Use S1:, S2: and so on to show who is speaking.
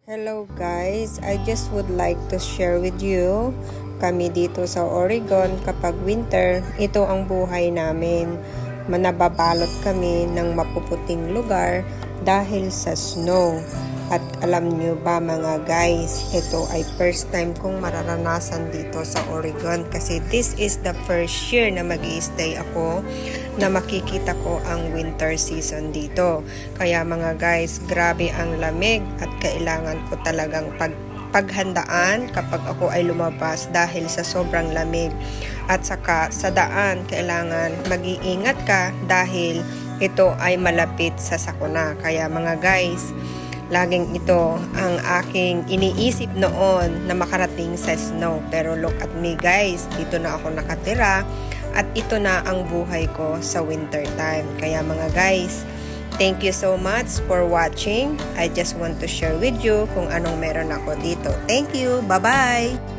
S1: Hello guys, I just would like to share with you kami dito sa Oregon kapag winter, ito ang buhay namin. Manababalot kami ng mapuputing lugar dahil sa snow. At alam nyo ba mga guys, ito ay first time kong mararanasan dito sa Oregon kasi this is the first year na mag-i-stay ako na makikita ko ang winter season dito. Kaya mga guys, grabe ang lamig at kailangan ko talagang paghandaan kapag ako ay lumabas dahil sa sobrang lamig. At saka sa daan, kailangan mag-iingat ka dahil ito ay malapit sa sakuna. Kaya mga guys, laging ito ang aking iniisip noon na makarating sa snow. Pero look at me guys, dito na ako nakatira at ito na ang buhay ko sa winter time. Kaya mga guys, thank you so much for watching. I just want to share with you kung anong meron ako dito. Thank you. Bye-bye!